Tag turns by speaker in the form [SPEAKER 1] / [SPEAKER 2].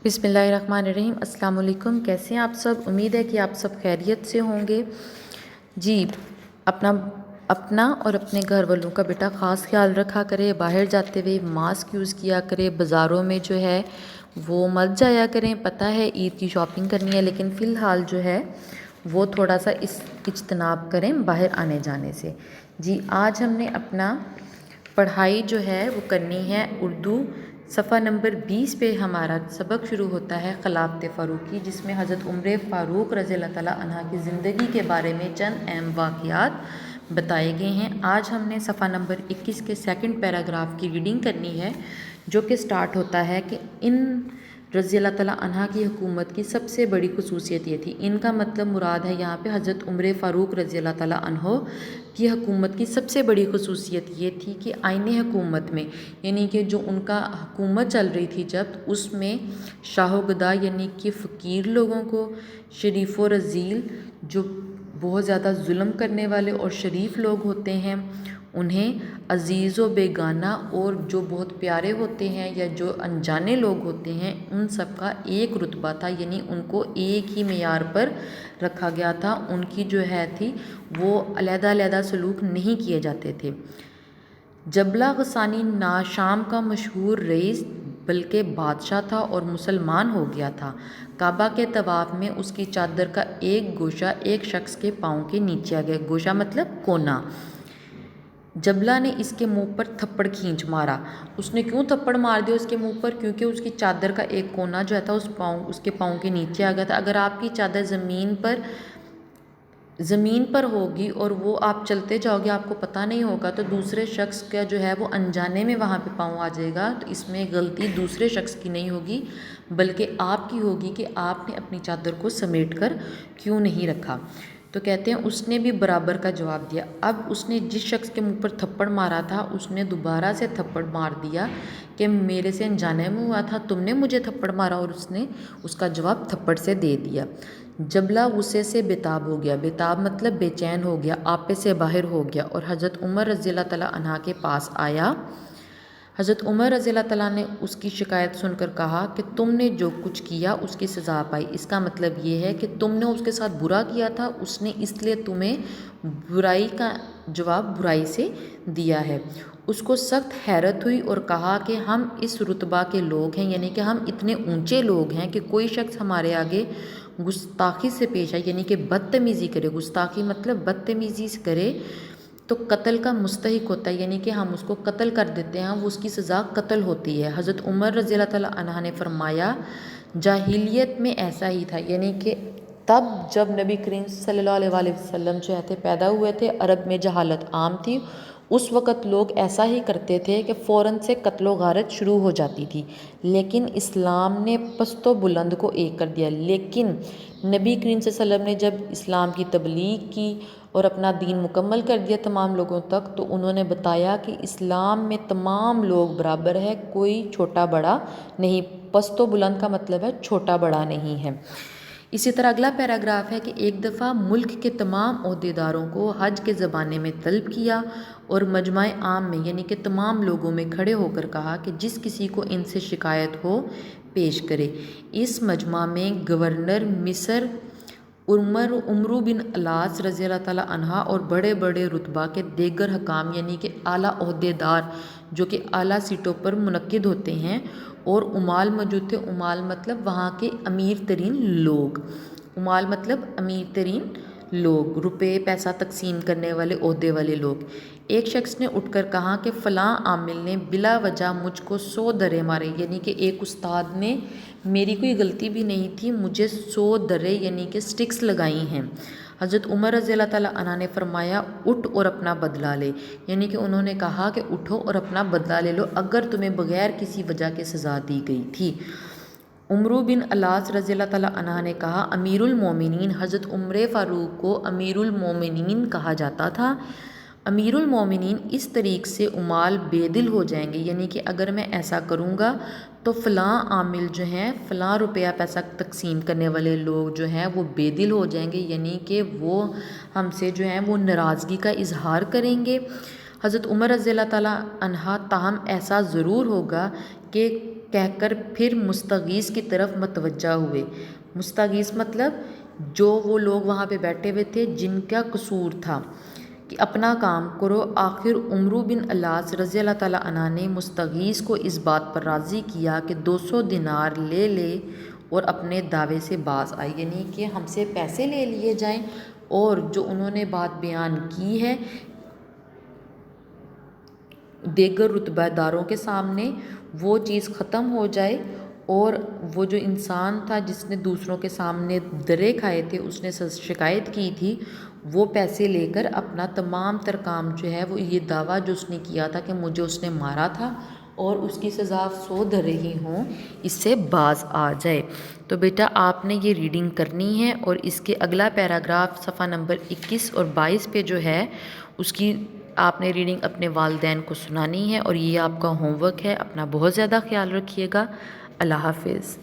[SPEAKER 1] बिस्मिल्लाहिर्रहमानिर्रहीम। अस्सलाम वालेकुम। कैसे हैं आप सब? उम्मीद है कि आप सब खैरियत से होंगे। जी, अपना अपना और अपने घर वालों का बेटा ख़ास ख्याल रखा करे। बाहर जाते हुए मास्क यूज़ किया करें। बाज़ारों में जो है वो मत जाया करें। पता है ईद की शॉपिंग करनी है, लेकिन फ़िलहाल जो है वो थोड़ा सा इज्तनाब करें बाहर आने जाने से। जी, आज हमने अपना पढ़ाई जो है वो करनी है उर्दू। सफ़ा नंबर 20 पे हमारा सबक शुरू होता है ख़िलाफ़त फ़ारूक़ी, जिसमें हज़रत उमर फ़ारूक रज़ी अल्लाह तआला अन्हा की ज़िंदगी के बारे में चंद अहम वाक़यात बताए गए हैं। आज हमने सफ़ा नंबर 21 के सेकंड पैराग्राफ की रीडिंग करनी है, जो कि स्टार्ट होता है कि इन रज़ी अल्लाह तआला अन्हा की हुकूमत की सबसे बड़ी खसूसियत ये थी। इनका मतलब मुराद है यहाँ पे हज़रत उमर फ़ारूक रज़ी अल्लाह तआला अन्हो की हुकूमत की सबसे बड़ी खसूसियत ये थी कि आईने हुकूमत में, यानी कि जो उनका हुकूमत चल रही थी जब, उसमें शाहोगदा यानी कि फ़कीर लोगों को, शरीफ व रज़ील जो बहुत ज़्यादा जुल्म करने वाले और शरीफ लोग होते हैं उन्हें, अज़ीज़ व बेगाना और जो बहुत प्यारे होते हैं या जो अनजाने लोग होते हैं, उन सब का एक रुतबा था, यानी उनको एक ही मेयार पर रखा गया था। उनकी जो है थी वो अलहदा सलूक नहीं किए जाते थे। जबला गसानी शाम का मशहूर रईस बल्कि बादशाह था और मुसलमान हो गया था। काबा के तवाफ़ में उसकी चादर का एक गोशा एक शख्स के पाँव के नीचे आ गया। गोशा मतलब कोना। जबला ने इसके मुंह पर थप्पड़ खींच मारा। उसने क्यों थप्पड़ मार दिया उसके मुंह पर? क्योंकि उसकी चादर का एक कोना जो था उसके पाँव के नीचे आ गया था। अगर आपकी चादर ज़मीन पर होगी और वो आप चलते जाओगे, आपको पता नहीं होगा, तो दूसरे शख्स का जो है वो अनजाने में वहाँ पे पाँव आ जाएगा। तो इसमें गलती दूसरे शख्स की नहीं होगी बल्कि आपकी होगी कि आपने अपनी चादर को समेट कर क्यों नहीं रखा। तो कहते हैं उसने भी बराबर का जवाब दिया। अब उसने जिस शख्स के मुंह पर थप्पड़ मारा था उसने दोबारा से थप्पड़ मार दिया कि मेरे से अनजाने में हुआ था, तुमने मुझे थप्पड़ मारा, और उसने उसका जवाब थप्पड़ से दे दिया। जबला गुस्से से बेताब हो गया। बेताब मतलब बेचैन हो गया, आपे से बाहर हो गया और हज़रत उमर रज़ी अल्लाह तआला अन्हा के पास आया। हज़रत उमर रज़ी अल्लाह तआला ने उसकी शिकायत सुनकर कहा कि तुमने जो कुछ किया उसकी सज़ा पाई। इसका मतलब ये है कि तुमने उसके साथ बुरा किया था, उसने इसलिए तुम्हें बुराई का जवाब बुराई से दिया है। उसको सख्त हैरत हुई और कहा कि हम इस रुतबा के लोग हैं, यानी कि हम इतने ऊंचे लोग हैं कि कोई शख्स हमारे आगे गुस्ताखी से पेश आए, यानी कि बदतमीज़ी करे। गुस्ताखी मतलब बदतमीज़ी से करे तो कत्ल का मुस्तहिक होता है, यानी कि हम उसको कत्ल कर देते हैं, वो उसकी सज़ा कत्ल होती है। हज़रत उमर रज़ी अल्लाह तआला अन्हा ने फरमाया जाहिलियत में ऐसा ही था, यानी कि तब जब नबी करीम सल्लल्लाहु अलैहि वसल्लम जो थे पैदा हुए थे, अरब में जहालत आम थी। उस वक़्त लोग ऐसा ही करते थे कि फ़ौरन से कत्लो गारत शुरू हो जाती थी, लेकिन इस्लाम ने पस्तो बुलंद को एक कर दिया। लेकिन नबी करीम सल्लल्लाहु अलैहि वसल्लम ने जब इस्लाम की तबलीग की और अपना दीन मुकम्मल कर दिया तमाम लोगों तक, तो उन्होंने बताया कि इस्लाम में तमाम लोग बराबर है, कोई छोटा बड़ा नहीं। पस्तो बुलंद का मतलब है छोटा बड़ा नहीं है। इसी तरह अगला पैराग्राफ है कि एक दफ़ा मुल्क के तमाम ओहदेदारों को हज के ज़माने में तलब किया और मजमा आम में, यानी कि तमाम लोगों में खड़े होकर कहा कि जिस किसी को इनसे शिकायत हो पेश करे। इस मजमा में गवर्नर मिस्र उमरू बिन अलास रज़ी अल्लाह तआला अन्हा और बड़े बड़े रुतबा के देगर हकाम, यानी कि आला ओहदेदार जो कि आला सीटों पर मुनक्किद होते हैं, और उमाल मौजूद थे। उमाल मतलब वहाँ के अमीर तरीन लोग। उमाल मतलब अमीर तरीन लोग, रुपए पैसा तकसीम करने वाले ओहदे वाले लोग। एक शख्स ने उठकर कहा कि फ़लाँ आमिल ने बिला वजह मुझको 100 दरे मारे, यानी कि एक उस्ताद ने, मेरी कोई गलती भी नहीं थी, मुझे 100 दरे यानी कि स्टिक्स लगाई हैं। हज़रत उमर रज़ी अल्लाह तआला अन्हा ने फरमाया उठ और अपना बदला ले, यानी कि उन्होंने कहा कि उठो और अपना बदला ले लो अगर तुम्हें बग़ैर किसी वजह के सज़ा दी गई थी। उमरू बिन अलास रज़ी अल्लाह तआला अन्हा ने कहा अमीरुल मोमिनीन, हज़रत उमर फ़ारूक को अमीरुल मोमिनीन कहा जाता था। अमीरुल मोमिनीन इस तरीक़ से उमाल बेदिल हो जाएंगे, यानी कि अगर मैं ऐसा करूँगा तो फ़लाँ आमिल जो हैं, फ़लाँ रुपया पैसा तकसीम करने वाले लोग जो हैं वो बेदिल हो जाएंगे, यानी कि वो हमसे जो हैं वो नाराज़गी का इजहार करेंगे। हज़रत उमर रज़ी अल्लाह तआला अन्हा ताहम ऐसा ज़रूर होगा कि کہہ کر پھر مستغیث کی طرف متوجہ ہوئے۔ مستغیث مطلب جو وہ لوگ وہاں پہ بیٹھے ہوئے تھے جن کا قصور تھا کہ اپنا کام کرو۔ آخر عمرو بن الاس رضی اللہ تعالیٰ عنہ نے مستغیث کو اس بات پر راضی کیا کہ 200 دینار لے لے اور اپنے دعوے سے باز آئے، یعنی کہ ہم سے پیسے لے لیے جائیں اور جو انہوں نے بات بیان کی ہے دیگر رتبہ داروں کے سامنے وہ چیز ختم ہو جائے، اور وہ جو انسان تھا جس نے دوسروں کے سامنے درے کھائے تھے، اس نے شکایت کی تھی، وہ پیسے لے کر اپنا تمام تر کام جو ہے وہ یہ دعویٰ جو اس نے کیا تھا کہ مجھے اس نے مارا تھا اور اس کی سزا 100 درے ہی ہوں، اس سے باز آ جائے۔ تو بیٹا آپ نے یہ ریڈنگ کرنی ہے، اور اس کے اگلا پیراگراف صفحہ نمبر 21 اور 22 پہ جو ہے اس کی آپ نے ریڈنگ اپنے والدین کو سنانی ہے، اور یہ آپ کا ہوم ورک ہے۔ اپنا بہت زیادہ خیال رکھیے گا۔ اللہ حافظ۔